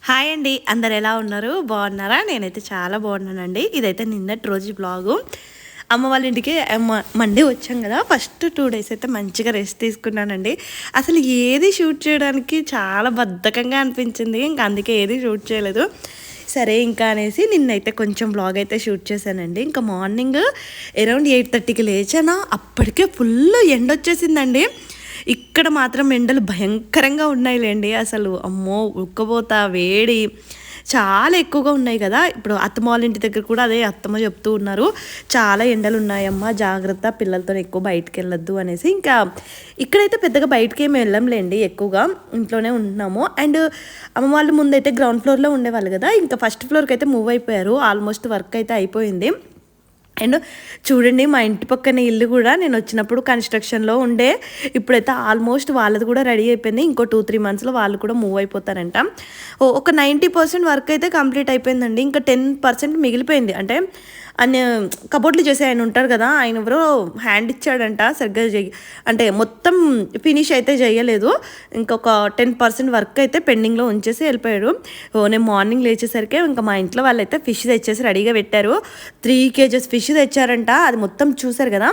Hi అండి, అందరు ఎలా ఉన్నారు? బాగున్నారా? నేనైతే చాలా బాగున్నానండి. ఇదైతే నిన్నటి రోజు బ్లాగు. అమ్మ వాళ్ళ ఇంటికి మండే వచ్చాం కదా, ఫస్ట్ 2 డేస్ అయితే మంచిగా రెస్ట్ తీసుకున్నానండి. అసలు ఏది షూట్ చేయడానికి చాలా బద్ధకంగా అనిపించింది. ఇంకా అందుకే ఏది షూట్ చేయలేదు. సరే ఇంకా అనేసి నిన్నైతే కొంచెం బ్లాగ్ అయితే షూట్ చేశానండి. ఇంకా మార్నింగ్ అరౌండ్ 8:30కి లేచానా, అప్పటికే ఫుల్ ఎండ వచ్చేసిందండి. ఇక్కడ మాత్రం ఎండలు భయంకరంగా ఉన్నాయిలేండి. అసలు అమ్మో, ఉక్కబోత వేడి చాలా ఎక్కువగా ఉన్నాయి కదా. ఇప్పుడు అత్తమ్మ వాళ్ళ ఇంటి దగ్గర కూడా అదే అత్తమ్మ చెప్తూ ఉన్నారు, చాలా ఎండలు ఉన్నాయమ్మా, జాగ్రత్త, పిల్లలతో ఎక్కువ బయటకు వెళ్ళొద్దు అనేసి. ఇంకా ఇక్కడైతే పెద్దగా బయటకి ఏమి వెళ్ళంలేండి, ఎక్కువగా ఇంట్లోనే ఉంటున్నాము. అండ్ అమ్మ వాళ్ళు ముందైతే గ్రౌండ్ ఫ్లోర్లో ఉండేవాళ్ళు కదా, ఇంకా ఫస్ట్ ఫ్లోర్కి అయితే మూవ్ అయిపోయారు. ఆల్మోస్ట్ వర్క్ అయితే అయిపోయింది. అండ్ చూడండి, మా ఇంటి పక్కన ఇల్లు కూడా నేను వచ్చినప్పుడు కన్స్ట్రక్షన్లో ఉండే, ఇప్పుడైతే ఆల్మోస్ట్ వాళ్ళది కూడా రెడీ అయిపోయింది. ఇంకో 2-3 మంత్స్లో వాళ్ళు కూడా మూవ్ అయిపోతారంట. ఒక 90% వర్క్ అయితే కంప్లీట్ అయిపోయిందండి. ఇంకా 10% మిగిలిపోయింది. అంటే అన్ని కబోర్డ్లు చేసి ఆయన ఉంటారు కదా, ఆయన ఎవరో హ్యాండ్ ఇచ్చాడంట సరిగ్గా అంటే మొత్తం ఫినిష్ అయితే చేయలేదు. ఇంకొక 10% వర్క్ అయితే పెండింగ్లో ఉంచేసి వెళ్ళిపోయాడు. నేను మార్నింగ్ లేచేసరికి ఇంకా మా ఇంట్లో వాళ్ళైతే ఫిష్ తెచ్చేసి రెడీగా పెట్టారు. 3 kgs ఫిష్ తెచ్చారంట. అది మొత్తం చూసారు కదా,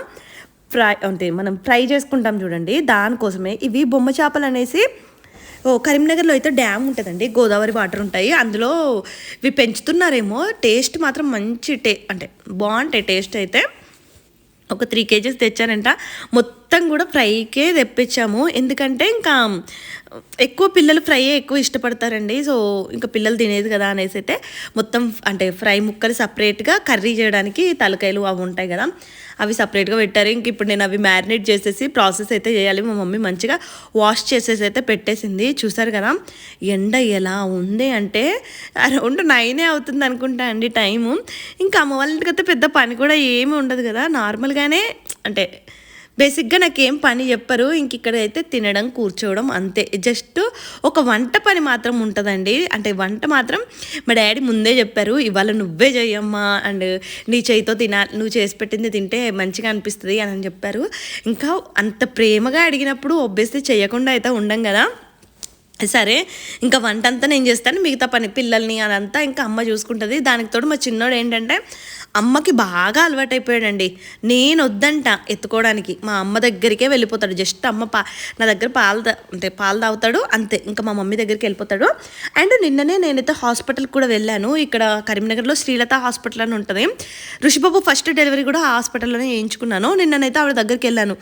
ఫ్రై అంటే మనం ఫ్రై చేసుకుంటాం చూడండి, దానికోసమే. ఇవి బొమ్మ చేపలు అనేసి కరీంనగర్లో అయితే డ్యామ్ ఉంటుందండి, గోదావరి వాటర్ ఉంటాయి, అందులో ఇవి పెంచుతున్నారేమో. టేస్ట్ మాత్రం మంచి అంటే బాగుంటాయి టేస్ట్ అయితే. ఒక 3 kgs తెచ్చారంట. మొత్తం కూడా ఫ్రైకే తెప్పించాము, ఎందుకంటే ఇంకా ఎక్కువ పిల్లలు ఫ్రై ఎక్కువ ఇష్టపడతారండి. సో ఇంకా పిల్లలు తినేది కదా అనేసి అయితే మొత్తం అంటే ఫ్రై ముక్కలు సపరేట్గా, కర్రీ చేయడానికి తలకాయలు అవి ఉంటాయి కదా, అవి సపరేట్గా పెట్టారు. ఇంక ఇప్పుడు నేను అవి మ్యారినేట్ చేసేసి ప్రాసెస్ అయితే చేయాలి. మా మమ్మీ మంచిగా వాష్ చేసేసి అయితే పెట్టేసింది. చూసారు కదా ఎండ ఎలా ఉంది అంటే, అరౌండ్ 9 అవుతుంది అనుకుంటా అండి టైము. ఇంకా అమ్మ వాళ్ళ ఇంటికైతే పెద్ద పని కూడా ఏమి ఉండదు కదా, నార్మల్గానే అంటే బేసిక్గా నాకేం పని చెప్పరు. ఇంక ఇక్కడ అయితే తినడం, కూర్చోవడం అంతే. జస్ట్ ఒక వంట పని మాత్రం ఉంటుందండి. అంటే వంట మాత్రం మా డాడీ ముందే చెప్పారు, ఇవాళ నువ్వే చెయ్యమ్మా, అండ్ నీ చేయితో నువ్వు చేసి పెట్టింది తింటే మంచిగా అనిపిస్తుంది అని చెప్పారు. ఇంకా అంత ప్రేమగా అడిగినప్పుడు ఒబ్బేసి చేయకుండా అయితే ఉండం కదా. సరే ఇంకా వంట అంతా నేను చేస్తాను, మిగతా పని పిల్లల్ని అదంతా ఇంకా అమ్మ చూసుకుంటుంది. దానికి తోడు మా చిన్నోడు ఏంటంటే అమ్మకి బాగా అలవాటైపోయాడండి. నేను వద్దంట ఎత్తుకోవడానికి, మా అమ్మ దగ్గరికే వెళ్ళిపోతాడు. జస్ట్ అమ్మ నా దగ్గర పాలు తాగుతాడు అంతే, ఇంకా మా మమ్మీ దగ్గరికి వెళ్ళిపోతాడు. అండ్ నిన్ననే నేనైతే హాస్పిటల్కి కూడా వెళ్ళాను. ఇక్కడ కరీంనగర్లో శ్రీలత హాస్పిటల్ అని ఉంటుంది. ఋషిబాబు ఫస్ట్ డెలివరీ కూడా ఆ హాస్పిటల్లోనే చేయించుకున్నాను. నిన్ననైతే ఆవిడ దగ్గరికి వెళ్ళాను,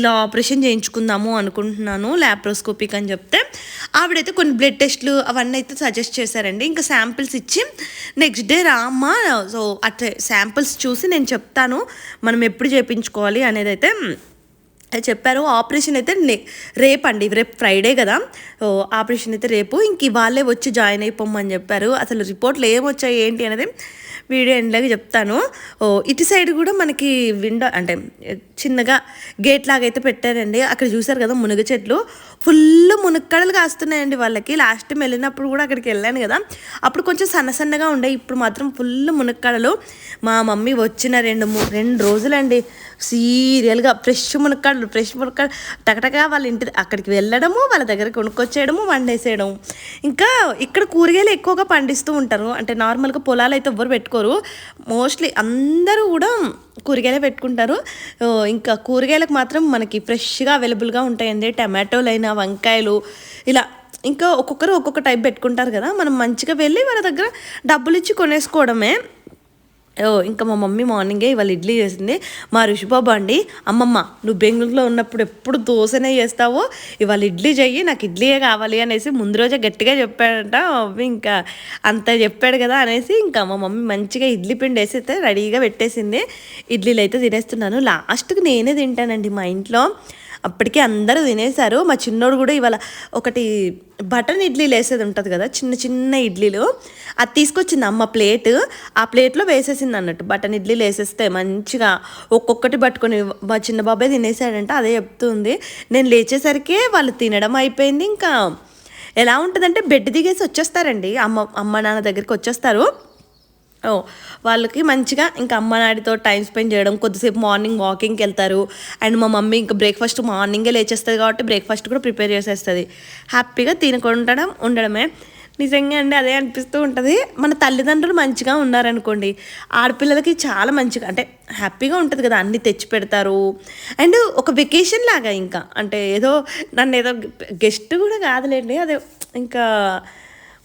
ఇలా ఆపరేషన్ చేయించుకుందాము అనుకుంటున్నాను, ల్యాప్రోస్కోపిక్ అని చెప్తే ఆవిడైతే కొన్ని బ్లడ్ టెస్ట్లు అవన్నీ అయితే సజెస్ట్ చేశారండి. ఇంకా శాంపిల్స్ ఇచ్చి నెక్స్ట్ డే రామ్మా, సో అట్లా శాంపిల్స్ చూసి నేను చెప్తాను మనం ఎప్పుడు చేయించుకోవాలి అనేది అయితే చెప్పారు. ఆపరేషన్ అయితే రేపు అండి, రేపు ఫ్రైడే కదా, ఆపరేషన్ అయితే రేపు. ఇంక ఇవాళే వచ్చి జాయిన్ అయిపోమని చెప్పారు. అసలు రిపోర్ట్లు ఏమొచ్చాయి ఏంటి అనేది వీడియో ఎండ్లాగా చెప్తాను. ఇటు సైడ్ కూడా మనకి విండో అంటే చిన్నగా గేట్ లాగా అయితే పెట్టారండి. అక్కడ చూసారు కదా మునగ చెట్లు, ఫుల్ మునక్కడలు కాస్తున్నాయండి వాళ్ళకి. లాస్ట్ టైం వెళ్ళినప్పుడు కూడా అక్కడికి వెళ్ళాను కదా, అప్పుడు కొంచెం సన్నగా ఉండే, ఇప్పుడు మాత్రం ఫుల్ మునక్కడలు. మా మమ్మీ వచ్చిన 2 రోజులండి సీరియల్గా ఫ్రెష్ మునక్కాడలు టకటగా వాళ్ళ ఇంటి అక్కడికి వెళ్ళడము, వాళ్ళ దగ్గర కొనుక్కొచ్చేయడము, వండేసేయడం. ఇంకా ఇక్కడ కూరగాయలు ఎక్కువగా పండిస్తూ ఉంటారు. అంటే నార్మల్గా పొలాలు అయితే ఎవ్వరు పెట్టుకోరు, మోస్ట్లీ అందరూ కూడా కూరగాయలే పెట్టుకుంటారు. ఇంకా కూరగాయలకు మాత్రం మనకి ఫ్రెష్గా అవైలబుల్గా ఉంటాయండి. టమాటోలైనా, వంకాయలు, ఇలా ఇంకా ఒక్కొక్కరు ఒక్కొక్క టైప్ పెట్టుకుంటారు కదా, మనం మంచిగా వెళ్ళి వాళ్ళ దగ్గర డబ్బులు ఇచ్చి కొనేసుకోవడమే. ఇంకా మా మమ్మీ మార్నింగే ఇవాళ ఇడ్లీ చేసింది. మా ఋషిబాబు అండి, అమ్మమ్మ నువ్వు బెంగళూరులో ఉన్నప్పుడు ఎప్పుడు దోశనే చేస్తావో, ఇవాళ ఇడ్లీ చెయ్యి, నాకు ఇడ్లీయే కావాలి అనేసి ముందు రోజే గట్టిగా చెప్పాడంట. ఇంకా అంత చెప్పాడు కదా అనేసి ఇంకా మా మమ్మీ మంచిగా ఇడ్లీ పిండి వేసి అయితే రెడీగా పెట్టేసింది. ఇడ్లీలు అయితే తినేస్తున్నాను. లాస్ట్కి నేనే తింటానండి మా ఇంట్లో. అప్పటికే అందరూ తినేశారు. మా చిన్నోడు కూడా ఇవాళ ఒకటి బటన్ ఇడ్లీలు వేసేది ఉంటుంది కదా, చిన్న ఇడ్లీలు, అది తీసుకొచ్చింది అమ్మ ప్లేట్. ఆ ప్లేట్లో వేసేసింది అన్నట్టు. బటన్ ఇడ్లీలు వేసేస్తే మంచిగా ఒక్కొక్కటి పట్టుకొని మా చిన్న బాబాయ్ తినేసాడంట. అదే చెప్తుంది. నేను లేచేసరికి వాళ్ళు తినడం అయిపోయింది. ఇంకా ఎలా ఉంటుందంటే బెడ్ దిగేసి వచ్చేస్తారండి, అమ్మ నాన్న దగ్గరికి వచ్చేస్తారు. వాళ్ళకి మంచిగా ఇంకా అమ్మ నాడితో టైం స్పెండ్ చేయడం, కొద్దిసేపు మార్నింగ్ వాకింగ్కి వెళ్తారు. అండ్ మా మమ్మీ ఇంకా బ్రేక్ఫాస్ట్ మార్నింగే లేచేస్తుంది కాబట్టి బ్రేక్ఫాస్ట్ కూడా ప్రిపేర్ చేసేస్తుంది. హ్యాపీగా తినకుండా ఉండడమే. నిజంగా అండి అదే అనిపిస్తూ ఉంటుంది. మన తల్లిదండ్రులు మంచిగా ఉన్నారనుకోండి, ఆడపిల్లలకి చాలా మంచిగా అంటే హ్యాపీగా ఉంటుంది కదా, అన్నీ తెచ్చి పెడతారు. అండ్ ఒక వెకేషన్ లాగా ఇంకా అంటే ఏదో నన్ను ఏదో గెస్ట్ కూడా కాదులేండి, అదే ఇంకా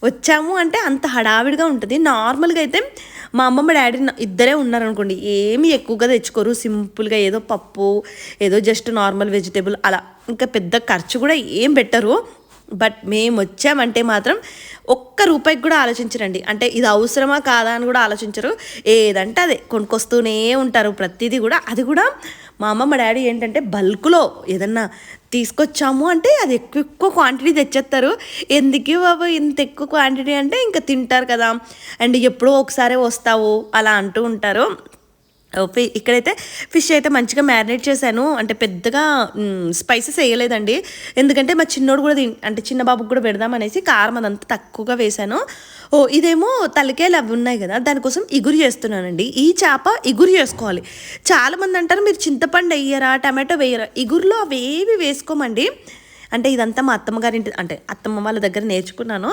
వచ్చాము అంటే అంత హడావిడిగా ఉంటుంది. నార్మల్గా అయితే మా అమ్మమ్మ డాడీ ఇద్దరే ఉన్నారనుకోండి, ఏమీ ఎక్కువగా తెచ్చుకోరు, సింపుల్గా ఏదో పప్పు, ఏదో జస్ట్ నార్మల్ వెజిటేబుల్ అలా, ఇంకా పెద్ద ఖర్చు కూడా ఏం పెట్టరు. బట్ మేము వచ్చామంటే మాత్రం ఒక్క రూపాయికి కూడా ఆలోచించరండి. అంటే ఇది అవసరమా కాదా అని కూడా ఆలోచించరు. ఏదంటే అదే కొనుక్కొస్తూనే ఉంటారు ప్రతిదీ కూడా. అది కూడా మా అమ్మ మా డాడీ ఏంటంటే బల్క్లో ఏదన్నా తీసుకొచ్చాము అంటే అది ఎక్కువ ఎక్కువ క్వాంటిటీ తెచ్చేస్తారు. ఎందుకు బాబు ఇంత ఎక్కువ క్వాంటిటీ అంటే ఇంకా తింటారు కదా, అండ్ ఎప్పుడో ఒకసారి వస్తావు అలా అంటూ ఉంటారు. ఇక్కడైతే ఫిష్ అయితే మంచిగా మ్యారినేట్ చేశాను. అంటే పెద్దగా స్పైసెస్ వేయలేదండి, ఎందుకంటే మా చిన్నోడు కూడా అంటే చిన్న బాబుకి కూడా పెడదామనేసి కారం అదంతా తక్కువగా వేశాను. ఇదేమో తలకాయలు అవి ఉన్నాయి కదా, దానికోసం ఇగురు చేస్తున్నానండి. ఈ చేప ఇగురు చేసుకోవాలి. చాలామంది అంటారు మీరు చింతపండు వేయరా, టమాటో వేయరా. ఇగురులో అవేవి వేసుకోమండి. అంటే ఇదంతా మా అత్తమ్మ గారింటి అంటే అత్తమ్మ వాళ్ళ దగ్గర నేర్చుకున్నాను.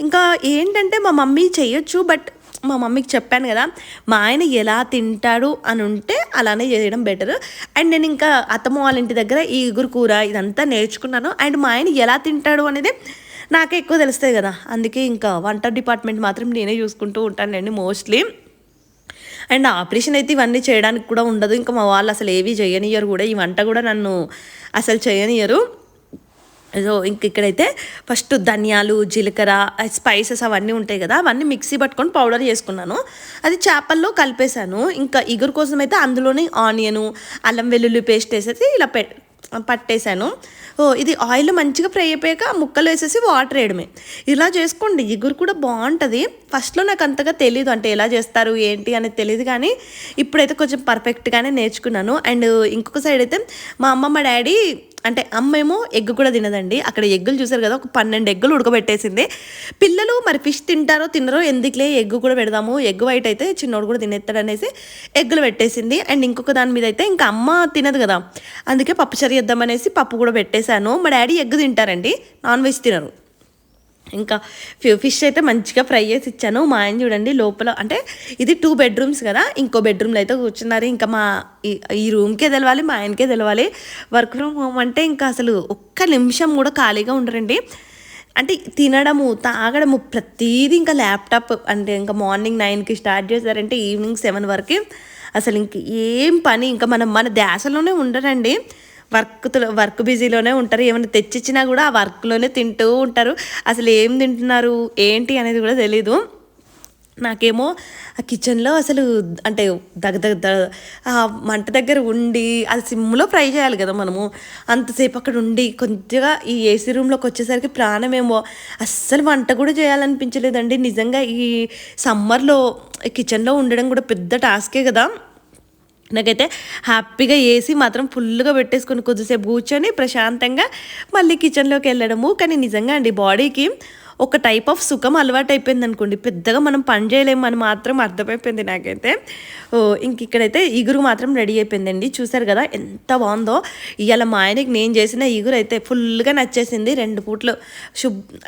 ఇంకా ఏంటంటే మా మమ్మీ చేయొచ్చు, బట్ మా మమ్మీకి చెప్పాను కదా, మా ఆయన ఎలా తింటాడు అని ఉంటే అలానే చేయడం బెటర్. అండ్ నేను ఇంకా అత్తమ్మ వాళ్ళ ఇంటి దగ్గర ఈ ఇగురు కూర ఇదంతా నేర్చుకున్నాను. అండ్ మా ఆయన ఎలా తింటాడు అనేది నాకే ఎక్కువ తెలుస్తుంది కదా, అందుకే ఇంకా వంట డిపార్ట్మెంట్ మాత్రం నేనే చూసుకుంటూ ఉంటానండి మోస్ట్లీ. అండ్ ఆపరేషన్ అయితే ఇవన్నీ చేయడానికి కూడా ఉండదు. ఇంకా మా వాళ్ళు అసలు ఏవి చేయనియరు కూడా, ఈ వంట కూడా నన్ను అసలు చేయనియరు. సో ఇక్కడైతే ఫస్ట్ ధనియాలు, జీలకర్ర, స్పైసెస్ అవన్నీ ఉంటాయి కదా, అవన్నీ మిక్సీ పట్టుకొని పౌడర్ చేసుకున్నాను. అది చేపల్లో కలిపేశాను. ఇంకా ఇగురు కోసం అయితే అందులోనే ఆనియను, అల్లం వెల్లుల్లి పేస్ట్ వేసేసి ఇలా పట్టేశాను. ఇది ఆయిల్ మంచిగా ఫ్రై అయిపోయాక ముక్కలు వేసేసి వాటర్ వేయడమే. ఇలా చేసుకోండి, ఇగురు కూడా బాగుంటుంది. ఫస్ట్లో నాకు అంతగా తెలీదు, అంటే ఎలా చేస్తారు ఏంటి అనేది తెలియదు, కానీ ఇప్పుడైతే కొంచెం పర్ఫెక్ట్గానే నేర్చుకున్నాను. అండ్ ఇంకొక సైడ్ అయితే మా అమ్మమ్మ డాడీ అంటే అమ్మేమో ఎగ్ కూడా తినదండి. అక్కడ ఎగ్గులు చూసారు కదా, ఒక 12 ఎగ్గులు ఉడకబెట్టేసింది. పిల్లలు మరి ఫిష్ తింటారో తినరో, ఎందుకులే ఎగ్ కూడా పెడదాము, ఎగ్ వైట్ అయితే చిన్నోడు కూడా తినేస్తాడు అనేసి ఎగ్గులు పెట్టేసింది. అండ్ ఇంకొక దాని మీద అయితే ఇంకా అమ్మ తినదు కదా, అందుకే పప్పు చరి చేద్దామనేసి పప్పు కూడా పెట్టేశాను. మా డాడీ ఎగ్ తింటారండి, నాన్ వెజ్ తినరు. ఇంకా ఫిష్ అయితే మంచిగా ఫ్రై చేసి ఇచ్చాను. మా ఆయన చూడండి లోపల, అంటే ఇది 2 బెడ్రూమ్స్ కదా, ఇంకో బెడ్రూమ్లో అయితే కూర్చున్నారు. ఇంకా మా ఈ రూమ్కే తెలవాలి, మా ఆయనకే తెలవాలి. వర్క్ ఫ్రమ్ హోమ్ అంటే ఇంకా అసలు ఒక్క నిమిషం కూడా ఖాళీగా ఉండరండి. అంటే తినడము, తాగడము, ప్రతిదీ ఇంకా ల్యాప్టాప్. అంటే ఇంకా మార్నింగ్ 9కి స్టార్ట్ చేశారంటే ఈవినింగ్ 7 వరకు అసలు ఇంక ఏం పని, ఇంకా మన ధ్యాసలోనే ఉండరండి. వర్క్ బిజీలోనే ఉంటారు. ఏమైనా తెచ్చిచ్చినా కూడా ఆ వర్క్లోనే తింటూ ఉంటారు. అసలు ఏం తింటున్నారు ఏంటి అనేది కూడా తెలీదు. నాకేమో ఆ కిచెన్లో అసలు అంటే ఆ మంట దగ్గర ఉండి అది సిమ్లో ఫ్రై చేయాలి కదా మనము, అంతసేపు అక్కడ ఉండి కొద్దిగా ఈ ఏసీ రూమ్లోకి వచ్చేసరికి ప్రాణమేమో అస్సలు వంట కూడా చేయాలనిపించలేదండి. నిజంగా ఈ సమ్మర్లో కిచెన్లో ఉండడం కూడా పెద్ద టాస్కే కదా. నాకైతే హ్యాపీగా ఏసీ మాత్రం ఫుల్గా పెట్టేసుకొని కొద్దిసేపు కూర్చొని ప్రశాంతంగా మళ్ళీ కిచెన్లోకి వెళ్ళడము. కానీ నిజంగా అండి బాడీకి ఒక టైప్ ఆఫ్ సుఖం అలవాటు అయిపోయింది అనుకోండి, పెద్దగా మనం పని చేయలేము అని మాత్రం అర్థమైపోయింది నాకైతే. ఇక్కడైతే ఇగురు మాత్రం రెడీ అయిపోయిందండి. చూసారు కదా ఎంత బాగుందో. ఇవాళ మా ఆయనకి నేను చేసిన ఇగురు అయితే ఫుల్గా నచ్చేసింది. 2 పూట్లు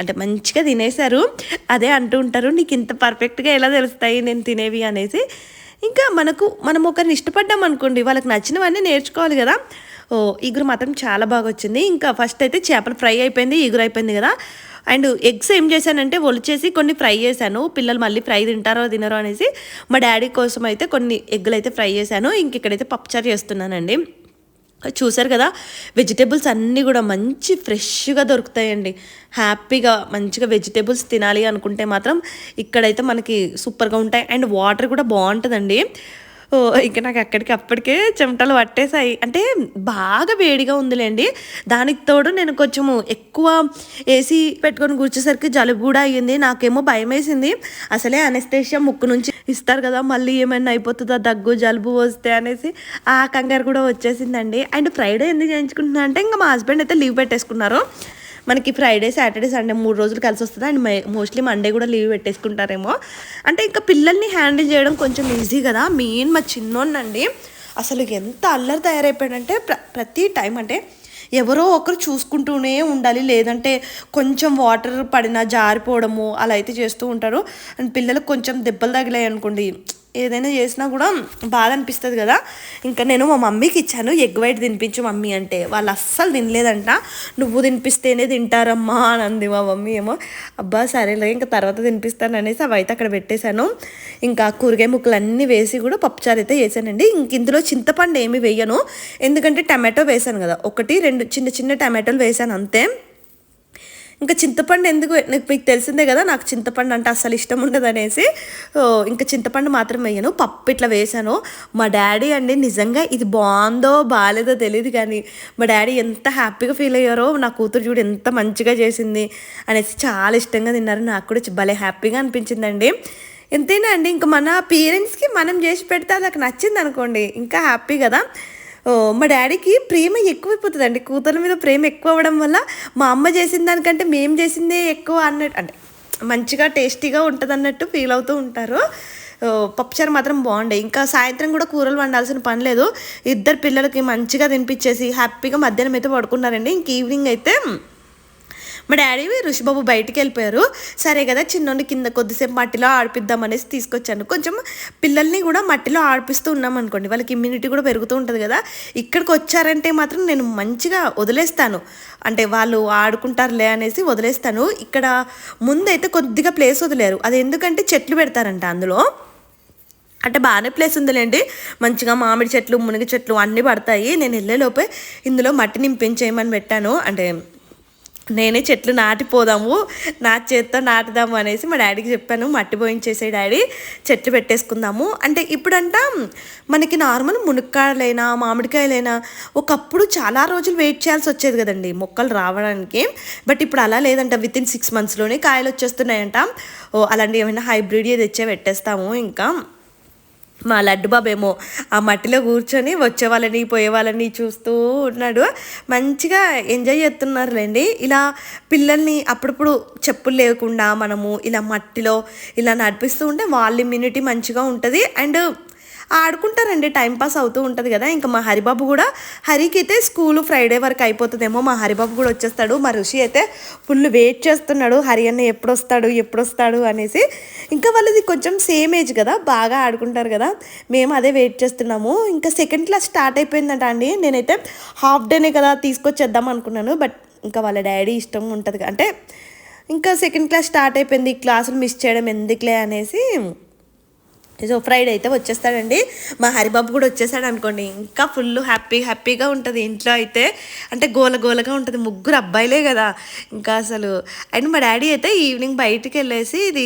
అంటే మంచిగా తినేశారు. అదే అంటూ ఉంటారు, నీకు ఇంత పర్ఫెక్ట్గా ఎలా తెలుస్తాయి నేను తినేవి అనేసి. ఇంకా మనం ఒకరిని ఇష్టపడ్డాం అనుకోండి, వాళ్ళకి నచ్చినవన్నీ నేర్చుకోవాలి కదా. ఇగురు మాత్రం చాలా బాగా వచ్చింది. ఇంకా ఫస్ట్ అయితే చేపలు ఫ్రై అయిపోయింది, ఇగురు అయిపోయింది కదా. అండ్ ఎగ్స్ ఏం చేశానంటే ఒలిచేసి కొన్ని ఫ్రై చేశాను. పిల్లలు మళ్ళీ ఫ్రై తింటారో తినరో అనేసి మా డాడీ కోసం అయితే కొన్ని ఎగ్గులు అయితే ఫ్రై చేశాను. ఇక్కడైతే పప్పుచారు చేస్తున్నానండి. చూసారు కదా వెజిటేబుల్స్ అన్నీ కూడా మంచి ఫ్రెష్గా దొరుకుతాయండి. హ్యాపీగా మంచిగా వెజిటేబుల్స్ తినాలి అనుకుంటే మాత్రం ఇక్కడైతే మనకి సూపర్గా ఉంటాయి. అండ్ వాటర్ కూడా బాగుంటుందండి. ఇంకా నాకు అప్పటికే చెమటలు పట్టేసాయి. అంటే బాగా వేడిగా ఉందిలేండి, దానికి తోడు నేను కొంచెము ఎక్కువ ఏసీ పెట్టుకొని కూర్చేసరికి జలుబు కూడా అయ్యింది. నాకేమో భయం వేసింది, అసలే అనెస్థేషియా ముక్కు నుంచి ఇస్తారు కదా, మళ్ళీ ఏమైనా అయిపోతుందా దగ్గు జలుబు వస్తే అనేసి ఆ కంగారు కూడా వచ్చేసిందండి. అండ్ ఫ్రైడే ఎందుకు చేయించుకుంటున్నా అంటే ఇంకా మా హస్బెండ్ అయితే లీవ్ పెట్టేసుకున్నారు. మనకి ఫ్రైడే, సాటర్డే, సండే 3 రోజులు కలిసి వస్తుంది. అండ్ మోస్ట్లీ మండే కూడా లీవ్ పెట్టేసుకుంటారేమో. అంటే ఇంకా పిల్లల్ని హ్యాండిల్ చేయడం కొంచెం ఈజీ కదా. మెయిన్ మా చిన్నోన్నండి అసలు ఎంత అల్లరి తయారైపోయాడంటే ప్రతి టైం అంటే ఎవరో ఒకరు చూసుకుంటూనే ఉండాలి, లేదంటే కొంచెం వాటర్ పడినా జారిపోవడము అలా అయితే చేస్తూ ఉంటారు. అండ్ పిల్లలకు కొంచెం దెబ్బలు తగిలాయి అనుకోండి, ఏదైనా చేసినా కూడా బాధ అనిపిస్తుంది కదా. ఇంకా నేను మా మమ్మీకి ఇచ్చాను, ఎగ్ వైట్ తినిపించు మమ్మీ అంటే, వాళ్ళు అస్సలు తినలేదంట. నువ్వు తినిపిస్తేనే తింటారమ్మా అని అంది మా మమ్మీ ఏమో. అబ్బా సరేలే ఇంకా తర్వాత తినిపిస్తాను అనేసి అవి అయితే అక్కడ పెట్టేశాను. ఇంకా కూరగాయ ముక్కలు అన్నీ వేసి కూడా పప్పుచారు అయితే వేసానండి. ఇంక ఇందులో చింతపండు ఏమి వేయను, ఎందుకంటే టమాటో వేసాను కదా, 1-2 చిన్న చిన్న టమాటోలు వేసాను అంతే. ఇంకా చింతపండు ఎందుకు, మీకు తెలిసిందే కదా నాకు చింతపండు అంటే అస్సలు ఇష్టం ఉండదు అనేసి ఇంకా చింతపండు మాత్రం వేయను, పప్పు ఇట్లా వేసాను. మా డాడీ అండి నిజంగా ఇది బాగుందో బాగాలేదో తెలియదు కానీ మా డాడీ ఎంత హ్యాపీగా ఫీల్ అయ్యారో, నా కూతురు చూడు ఎంత మంచిగా చేసింది అనేసి చాలా ఇష్టంగా తిన్నారు. నాకు కూడా భలే హ్యాపీగా అనిపించిందండి. ఎంతైనా అండి ఇంకా మన పేరెంట్స్కి మనం చేసి పెడితే నాకు నచ్చింది అనుకోండి ఇంకా హ్యాపీ కదా. మా డాడీకి ప్రేమ ఎక్కువైపోతుందండి, కూతురు మీద ప్రేమ ఎక్కువ అవ్వడం వల్ల మా అమ్మ చేసిన దానికంటే మేము చేసిందే ఎక్కువ అన్నట్టు, అంటే మంచిగా టేస్టీగా ఉంటుంది అన్నట్టు ఫీల్ అవుతూ ఉంటారు. పప్పుచారు మాత్రం బాగుండే. ఇంకా సాయంత్రం కూడా కూరలు వండాల్సిన పని లేదు, ఇద్దరు పిల్లలకి మంచిగా తినిపించేసి హ్యాపీగా మధ్యాహ్నం అయితే పడుకున్నారండి. ఇంక ఈవినింగ్ అయితే మా డాడీ ఋషిబాబు బయటికి వెళ్ళిపోయారు. సరే కదా చిన్నోని కింద కొద్దిసేపు మట్టిలో ఆడిపిద్దాం అనేసి తీసుకొచ్చాను. కొంచెం పిల్లల్ని కూడా మట్టిలో ఆడిపిస్తూ ఉన్నాం అనుకోండి, వాళ్ళకి ఇమ్యూనిటీ కూడా పెరుగుతూ ఉంటుంది కదా. ఇక్కడికి వచ్చారంటే మాత్రం నేను మంచిగా వదిలేస్తాను, అంటే వాళ్ళు ఆడుకుంటారులే అనేసి వదిలేస్తాను. ఇక్కడ ముందైతే కొద్దిగా ప్లేస్ వదిలేరు, అది ఎందుకంటే చెట్లు పెడతారంట అందులో. అంటే బాగానే ప్లేస్ ఉందిలేండి, మంచిగా మామిడి చెట్లు మునగ చెట్లు అన్నీ పడతాయి. నేను వెళ్ళేలోపే ఇందులో మట్టి నింపించేయమని పెట్టాను, అంటే నేనే చెట్లు నాటిపోదాము, నా చేత్తో నాటుదాము అనేసి మా డాడీకి చెప్పాను. మట్టి పోయించేసే డాడీ చెట్లు పెట్టేసుకుందాము అంటే. ఇప్పుడంట మనకి నార్మల్ మునక్కాయలైనా మామిడికాయలైనా ఒకప్పుడు చాలా రోజులు వెయిట్ చేయాల్సి వచ్చేది కదండి మొక్కలు రావడానికి. బట్ ఇప్పుడు అలా లేదంట, వితిన్ 6 monthsలోనే కాయలు వచ్చేస్తున్నాయంట. అలాంటి ఏమైనా హైబ్రిడ్ తెచ్చే పెట్టేస్తాము. ఇంకా మా లడ్డు బాబు ఏమో ఆ మట్టిలో కూర్చొని వచ్చే వాళ్ళని పోయే వాళ్ళని చూస్తూ ఉన్నాడు, మంచిగా ఎంజాయ్ చేస్తున్నారులేండి. ఇలా పిల్లల్ని అప్పుడప్పుడు చెప్పులు లేకుండా మనము ఇలా మట్టిలో ఇలా నడిపిస్తూ ఉంటే వాళ్ళ ఇమ్యూనిటీ మంచిగా ఉంటుంది అండ్ ఆడుకుంటారండి, టైంపాస్ అవుతూ ఉంటుంది కదా. ఇంకా మా హరిబాబు కూడా, హరికి అయితే స్కూలు ఫ్రైడే వరకు అయిపోతుందేమో, మా హరిబాబు కూడా వచ్చేస్తాడు. మా ఋషి అయితే ఫుల్ వెయిట్ చేస్తున్నాడు, హరి అన్న ఎప్పుడు వస్తాడు అనేసి. ఇంకా వాళ్ళది కొంచెం సేమ్ ఏజ్ కదా, బాగా ఆడుకుంటారు కదా, మేము అదే వెయిట్ చేస్తున్నాము. ఇంకా సెకండ్ క్లాస్ స్టార్ట్ అయిపోయిందంట అండి. నేనైతే హాఫ్ డేనే కదా తీసుకొచ్చేద్దాం అనుకున్నాను, బట్ ఇంకా వాళ్ళ డాడీ ఇష్టం ఉంటుంది అంటే ఇంకా సెకండ్ క్లాస్ స్టార్ట్ అయిపోయింది, క్లాసులు మిస్ చేయడం ఎందుకులే అనేసి. సో ఫ్రైడే అయితే వచ్చేస్తాడండి. మా హరిబాబు కూడా వచ్చేసాడు అనుకోండి, ఇంకా ఫుల్ హ్యాపీగా ఉంటుంది ఇంట్లో అయితే. అంటే గోలగా ఉంటుంది, 3 అబ్బాయిలే కదా ఇంకా అసలు. అండ్ మా డాడీ అయితే ఈవినింగ్ బయటికి వెళ్ళేసి ఇది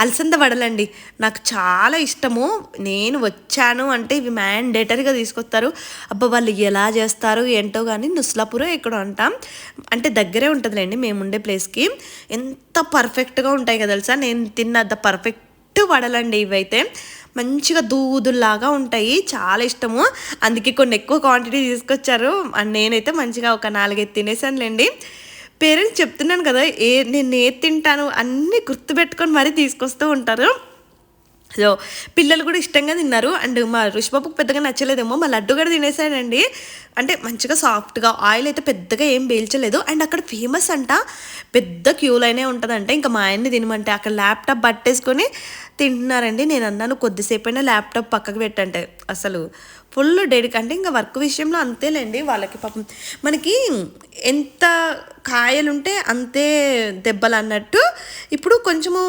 అలసంద వడలండి, నాకు చాలా ఇష్టము. నేను వచ్చాను అంటే ఇవి మ్యాండేటరీగా తీసుకొస్తారు. అబ్బా వాళ్ళు ఎలా చేస్తారు ఏంటో కానీ, నుస్లాపూర్ ఇక్కడ అంటాం, అంటే దగ్గరే ఉంటుందిలేండి మేము ఉండే ప్లేస్కి. ఎంత పర్ఫెక్ట్గా ఉంటాయి కదా తెలుసా, నేను తిన్న పర్ఫెక్ట్ వడలండి ఇవైతే, మంచిగా దూదుల్లాగా ఉంటాయి, చాలా ఇష్టము. అందుకే కొన్ని ఎక్కువ క్వాంటిటీ తీసుకొచ్చారు. నేనైతే మంచిగా ఒక 4-5 తినేసానులేండి. పేరెంట్స్ చెప్తున్నాను కదా, నేను ఏది తింటాను అన్నీ గుర్తుపెట్టుకొని మరీ తీసుకొస్తూ ఉంటారు. సో పిల్లలు కూడా ఇష్టంగా తిన్నారు. అండ్ మా ఋషిబాబుకు పెద్దగా నచ్చలేదేమో, మా లడ్డు కూడా తినేసాడండి. అంటే మంచిగా సాఫ్ట్గా, ఆయిల్ అయితే పెద్దగా ఏం వేల్చలేదు. అండ్ అక్కడ ఫేమస్ అంట, పెద్ద క్యూ లైనే ఉంటుందంట. ఇంకా మా ఆయన్ని తినమంటే అక్కడ ల్యాప్టాప్ పట్టేసుకొని తింటున్నారండి. నేను అన్నాను కొద్దిసేపు అయినా ల్యాప్టాప్ పక్కకు పెట్టంటే, అసలు ఫుల్ డెడిక్. అంటే ఇంకా వర్క్ విషయంలో అంతేలేండి, వాళ్ళకి పాపం మనకి ఎంత కాయలుంటే అంతే దెబ్బలు అన్నట్టు. ఇప్పుడు కొంచెము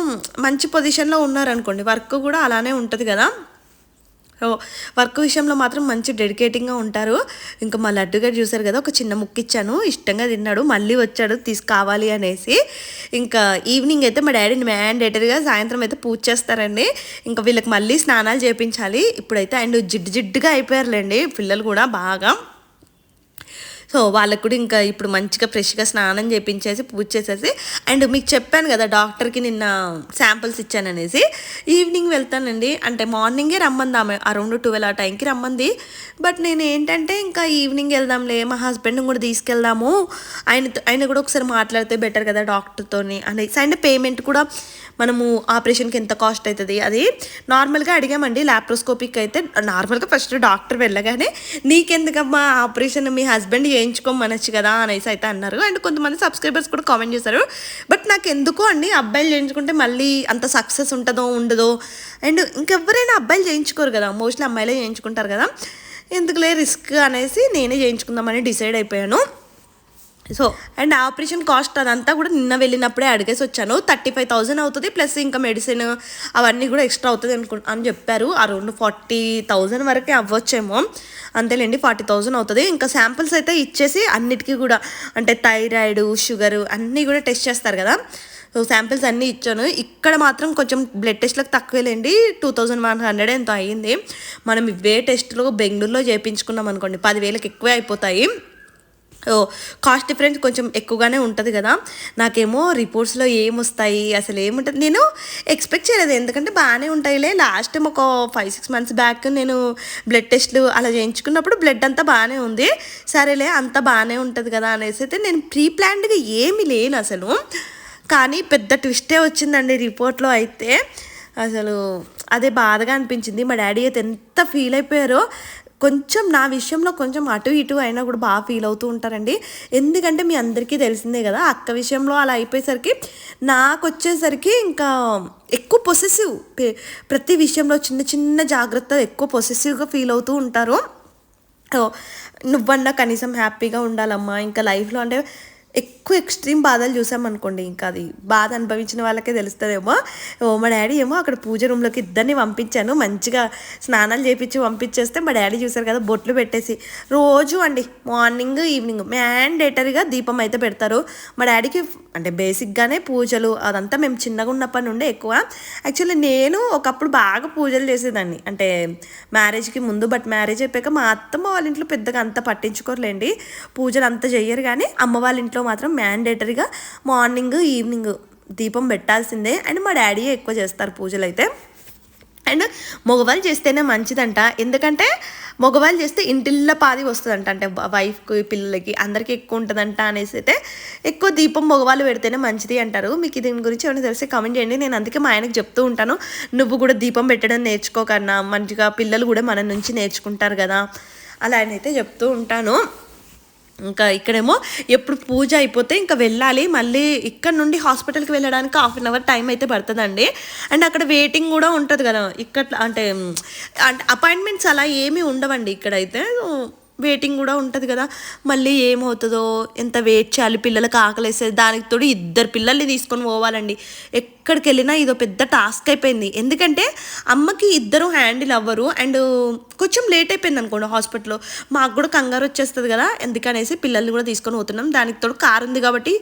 మంచి పొజిషన్లో ఉన్నారనుకోండి, వర్క్ కూడా అలానే ఉంటుంది కదా. సో వర్క్ విషయంలో మాత్రం మంచి డెడికేటింగ్గా ఉంటారు. ఇంకా మా లడ్డు గారు చూసారు కదా, ఒక చిన్న ముక్క ఇచ్చాను, ఇష్టంగా తిన్నాడు, మళ్ళీ వచ్చాడు తీసుకావాలి అనేసి. ఇంకా ఈవినింగ్ అయితే మా డాడీని మ్యాండేటరీగా సాయంత్రం అయితే పూజ చేస్తారండి. ఇంకా వీళ్ళకి మళ్ళీ స్నానాలు చేయించాలి ఇప్పుడైతే. అండ్ జిడ్డుగా అయిపోయారులేండి పిల్లలు కూడా బాగా. సో వాళ్ళకు కూడా ఇంకా ఇప్పుడు మంచిగా ఫ్రెష్గా స్నానం చేయించేసి పూజ చేసేసి. అండ్ మీకు చెప్పాను కదా డాక్టర్కి నిన్న శాంపిల్స్ ఇచ్చాననేసి, ఈవినింగ్ వెళ్తానండి. అంటే మార్నింగే రమ్మంది ఆమె, అరౌండ్ 12 ఆ టైంకి రమ్మంది. బట్ నేను ఏంటంటే ఇంకా ఈవినింగ్ వెళ్దాంలే, మా హస్బెండ్ని కూడా తీసుకెళ్దాము, ఆయన కూడా ఒకసారి మాట్లాడితే బెటర్ కదా డాక్టర్తోని అనేసి. అండ్ పేమెంట్ కూడా మనము ఆపరేషన్కి ఎంత కాస్ట్ అవుతుంది అది నార్మల్గా అడిగామండి. ల్యాప్రోస్కోపిక్ అయితే నార్మల్గా ఫస్ట్ డాక్టర్ వెళ్ళగానే నీకెందుకమ్మా ఆపరేషన్, మీ హస్బెండ్ చేయించుకోమనొచ్చు కదా అనేసి అయితే అన్నారు. అండ్ కొంతమంది సబ్స్క్రైబర్స్ కూడా కామెంట్ చేశారు. బట్ నాకు ఎందుకో అండి అబ్బాయిలు చేయించుకుంటే మళ్ళీ అంత సక్సెస్ ఉంటుందో ఉండదో, అండ్ ఇంకెవరైనా అబ్బాయిలు చేయించుకోరు కదా, మోస్ట్లీ అమ్మాయిలే చేయించుకుంటారు కదా, ఎందుకులే రిస్క్ అనేసి నేనే చేయించుకుందామని డిసైడ్ అయిపోయాను. సో అండ్ ఆపరేషన్ కాస్ట్ అదంతా కూడా నిన్న వెళ్ళినప్పుడే అడిగేసి వచ్చాను. 35,000 అవుతుంది, ప్లస్ ఇంకా మెడిసిన్ అవన్నీ కూడా ఎక్స్ట్రా అవుతుంది అని చెప్పారు. అరౌండ్ 40,000 వరకే అవ్వచ్చేమో, అంతేలేండి 40,000 అవుతుంది. ఇంకా శాంపిల్స్ అయితే ఇచ్చేసి అన్నిటికీ కూడా అంటే థైరాయిడ్, షుగరు అన్నీ కూడా టెస్ట్ చేస్తారు కదా, సో శాంపిల్స్ అన్నీ ఇచ్చాను. ఇక్కడ మాత్రం కొంచెం బ్లడ్ టెస్ట్లకు తక్కువేలేండి, 2,100 ఎంతో అయ్యింది. మనం ఇవే టెస్టులు బెంగళూరులో చేయించుకున్నాం అనుకోండి 10,000కి ఎక్కువే అయిపోతాయి. కాస్ట్ డిఫరెన్స్ కొంచెం ఎక్కువగానే ఉంటుంది కదా. నాకేమో రిపోర్ట్స్లో ఏమొస్తాయి అసలు ఏముంటుంది నేను ఎక్స్పెక్ట్ చేయలేదు, ఎందుకంటే బాగానే ఉంటాయిలే. లాస్ట్ టైం ఒక 5-6 months బ్యాక్ నేను బ్లడ్ టెస్ట్లు అలా చేయించుకున్నప్పుడు బ్లడ్ అంతా బాగానే ఉంది, సరేలే అంతా బాగానే ఉంటుంది కదా అనేసి అయితే నేను ప్రీ ప్లాన్డ్గా ఏమీ లేను అసలు. కానీ పెద్ద ట్విస్టే వచ్చిందండి రిపోర్ట్లో అయితే. అసలు అదే బాధగా అనిపించింది. మా డాడీ అయితే ఎంత ఫీల్ అయిపోయారో, కొంచెం నా విషయంలో కొంచెం అటు ఇటు అయినా కూడా బాగా ఫీల్ అవుతూ ఉంటారండి. ఎందుకంటే మీ అందరికీ తెలిసిందే కదా, అక్క విషయంలో అలా అయిపోయేసరికి నాకు వచ్చేసరికి ఇంకా ఎక్కువ పొసెసివ్, ప్రతి విషయంలో చిన్న చిన్న జాగ్రత్తలు ఎక్కువ పొసెసివ్గా ఫీల్ అవుతూ ఉంటారు. నువ్వన్నా కనీసం హ్యాపీగా ఉండాలమ్మా, ఇంకా లైఫ్లో అంటే ఎక్కువ ఎక్స్ట్రీమ్ బాధలు చూసామనుకోండి ఇంకా అది బాధ అనుభవించిన వాళ్ళకే తెలుస్తుందేమో. మా డాడీ ఏమో అక్కడ పూజ రూమ్లోకి ఇద్దరిని పంపించాను, మంచిగా స్నానాలు చేయించి పంపించేస్తే మా డాడీ చూసారు కదా బొట్లు పెట్టేసి రోజు అండి మార్నింగ్ ఈవినింగ్ మ్యాండేటరీగా దీపం అయితే పెడతారు. మా డాడీకి అంటే బేసిక్గానే పూజలు అదంతా మేము చిన్నగా ఉన్నప్పటి నుండే ఎక్కువ. యాక్చువల్లీ నేను ఒకప్పుడు బాగా పూజలు చేసేదాన్ని అంటే మ్యారేజ్కి ముందు, బట్ మ్యారేజ్ అయిపోయాక మా అత్తమ్మ వాళ్ళ ఇంట్లో పెద్దగా అంత పట్టించుకోరులేండి, పూజలు అంతా చెయ్యరు. కానీ అమ్మ వాళ్ళ ఇంట్లో మాత్రం మ్యాండేటరీగా మార్నింగ్ ఈవినింగ్ దీపం పెట్టాల్సిందే. అండ్ మా డాడీ ఎక్కువ చేస్తారు పూజలు అయితే. అండ్ మగవాళ్ళు చేస్తేనే మంచిదంట, ఎందుకంటే మగవాళ్ళు చేస్తే ఇంటిల్లో పాది వస్తుందంట, అంటే వైఫ్కి పిల్లలకి అందరికీ ఎక్కువ ఉంటుందంట అనేసి అయితే ఎక్కువ దీపం మగవాళ్ళు పెడితేనే మంచిది అంటారు. మీకు దీని గురించి ఏమైనా తెలిస్తే కామెంట్ చేయండి. నేను అందుకే మా ఆయనకు చెప్తూ ఉంటాను, నువ్వు కూడా దీపం పెట్టడం నేర్చుకోకన్నా మంచిగా పిల్లలు కూడా మన నుంచి నేర్చుకుంటారు కదా అలా అయితే చెప్తూ ఉంటాను. ఇంకా ఇక్కడేమో ఎప్పుడు పూజ అయిపోతే ఇంకా వెళ్ళాలి, మళ్ళీ ఇక్కడ నుండి హాస్పిటల్కి వెళ్ళడానికి 1/2 hour టైం అయితే పడుతుందండి. అండ్ అక్కడ వెయిటింగ్ కూడా ఉంటుంది కదా, ఇక్కడ అంటే అపాయింట్మెంట్స్ అలా ఏమీ ఉండవండి ఇక్కడైతే, వెయిటింగ్ కూడా ఉంటుంది కదా. మళ్ళీ ఏమవుతుందో, ఎంత వెయిట్ చేయాలి, పిల్లలకు ఆకలేసేది, దానికి తోడు 2 పిల్లల్ని తీసుకొని పోవాలండి. ఎక్కడికి వెళ్ళినా ఇదో పెద్ద టాస్క్ అయిపోయింది, ఎందుకంటే అమ్మకి 2 హ్యాండిల్ అవ్వరు. అండ్ కొంచెం లేట్ అయిపోయింది అనుకోండి హాస్పిటల్లో, మాకు కూడా కంగారు వచ్చేస్తుంది కదా, ఎందుకనేసి పిల్లల్ని కూడా తీసుకొని పోతున్నాం. దానికి తోడు కారు ఉంది కాబట్టి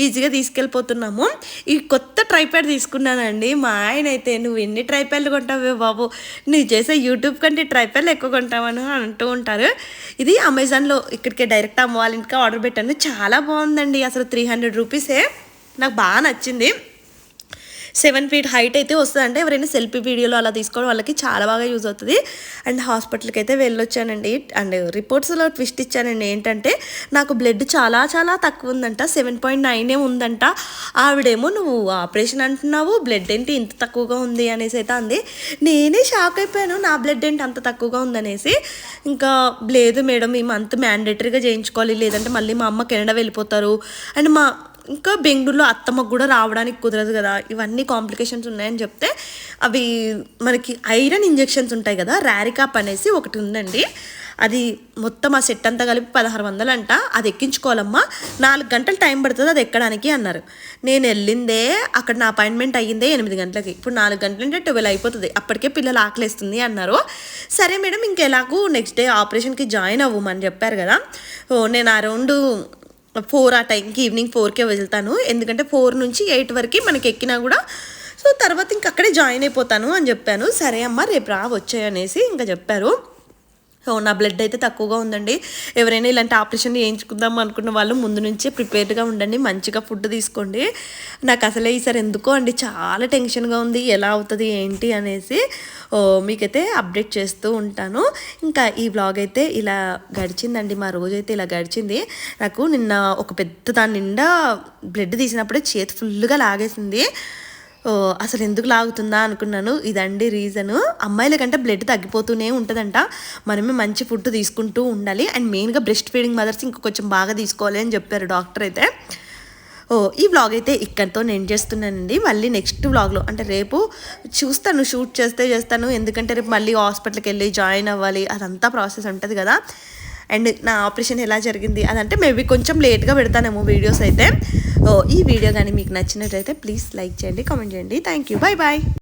ఈజీగా తీసుకెళ్ళిపోతున్నాము. ఈ కొత్త ట్రైప్యాడ్ తీసుకున్నానండి. మా ఆయన అయితే నువ్వు ఎన్ని ట్రైప్యాడ్లు కొంటావే బాబు, నువ్వు చేసే యూట్యూబ్ కంటే ట్రైప్యాడ్లు ఎక్కువ కొంటామని అంటూ ఉంటారు. ఇది అమెజాన్లో ఇక్కడికే డైరెక్ట్ అమ్మ వాళ్ళ ఇంటికి ఆర్డర్ పెట్టాను, చాలా బాగుందండి. అసలు 300 రూపీసే, నాకు బాగా నచ్చింది. 7 feet హైట్ అయితే వస్తుంది, అంటే ఎవరైనా సెల్ఫీ వీడియోలో అలా తీసుకోవడం వాళ్ళకి చాలా బాగా యూజ్ అవుతుంది. అండ్ హాస్పిటల్కి అయితే వెళ్ళొచ్చానండి. అండ్ రిపోర్ట్స్లో ట్విస్ట్ ఇచ్చానండి, ఏంటంటే నాకు బ్లడ్ చాలా చాలా తక్కువ ఉందంట, 7.9 ఉందంట. ఆవిడేమో నువ్వు ఆపరేషన్ అంటున్నావు, బ్లడ్ ఏంటి ఇంత తక్కువగా ఉంది అనేసి అయితే అంది. నేనే షాక్ అయిపోయాను, నా బ్లడ్ ఏంటి అంత తక్కువగా ఉందనేసి. ఇంకా లేదు మేడం ఈ మంత్ మ్యాండేటరీగా చేయించుకోవాలి, లేదంటే మళ్ళీ మా అమ్మ కెనడా వెళ్ళిపోతారు, అండ్ ఇంకా బెంగళూరులో అత్తమ్మకు కూడా రావడానికి కుదరదు కదా, ఇవన్నీ కాంప్లికేషన్స్ ఉన్నాయని చెప్తే, అవి మనకి ఐరన్ ఇంజెక్షన్స్ ఉంటాయి కదా, ర్యారికాప్ అనేసి ఒకటి ఉందండి, అది మొత్తం ఆ సెట్ అంతా కలిపి 1600 అంట. అది ఎక్కించుకోవాలమ్మా, 4 గంటలు టైం పడుతుంది అది ఎక్కడానికి అన్నారు. నేను వెళ్ళిందే అక్కడ నా అపాయింట్మెంట్ అయ్యిందే 8 గంటలకి, ఇప్పుడు 4 గంటలు అంటే 12 అయిపోతుంది, అప్పటికే పిల్లలు ఆకలిస్తుంది అన్నారు. సరే మేడం ఇంకెలాగూ నెక్స్ట్ డే ఆపరేషన్కి జాయిన్ అవ్వమని చెప్పారు కదా. నేను అరౌండ్ 4 ఆ టైంకి ఈవినింగ్ 4కే వెళ్తాను, ఎందుకంటే 4 నుంచి 8 వరకు మనకి ఎక్కినా కూడా, సో తర్వాత ఇంక అక్కడే జాయిన్ అయిపోతాను అని చెప్పాను. సరే అమ్మ రేపు రా వచ్చాయనేసి ఇంకా చెప్పారు. సో నా బ్లడ్ అయితే తక్కువగా ఉందండి. ఎవరైనా ఇలాంటి ఆపరేషన్ చేయించుకుందాం అనుకున్న వాళ్ళు ముందు నుంచే ప్రిపేర్డ్గా ఉండండి, మంచిగా ఫుడ్ తీసుకోండి. నాకు అసలే ఈసారి ఎందుకో అండి చాలా టెన్షన్గా ఉంది, ఎలా అవుతుంది ఏంటి అనేసి మీకైతే అప్డేట్ చేస్తూ ఉంటాను. ఇంకా ఈ వ్లాగ్ అయితే ఇలా గడిచిందండి, మా రోజు అయితే ఇలా గడిచింది. నాకు నిన్న ఒక పెద్ద దాని నిండా బ్లడ్ తీసినప్పుడే చేతి ఫుల్గా లాగేసింది. ఓ అసలు ఎందుకు లాగుతుందా అనుకున్నాను. ఇదండి రీజను. అమ్మాయిల కంటే బ్లడ్ తగ్గిపోతూనే ఉంటుందంట. మనమే మంచి ఫుడ్ తీసుకుంటూ ఉండాలి. అండ్ మెయిన్గా బ్రెస్ట్ ఫీడింగ్ మదర్స్ ఇంకా కొంచెం బాగా తీసుకోవాలి అని చెప్పారు డాక్టర్ అయితే. ఈ వ్లాగ్ అయితే ఇక్కడితో నేను చేస్తున్నానండి. మళ్ళీ నెక్స్ట్ వ్లాగ్లో అంటే రేపు చూస్తాను, షూట్ చేస్తాను. ఎందుకంటే రేపు మళ్ళీ హాస్పిటల్కి వెళ్ళి జాయిన్ అవ్వాలి, అదంతా ప్రాసెస్ ఉంటుంది కదా. అండ్ నా ఆపరేషన్ ఎలా జరిగింది అదంటే మేబీ కొంచెం లేట్గా పెడతానేమో వీడియోస్ అయితే. ఈ వీడియో కానీ మీకు నచ్చినట్లయితే ప్లీజ్ లైక్ చేయండి, కామెంట్ చేయండి. Thank you, bye bye.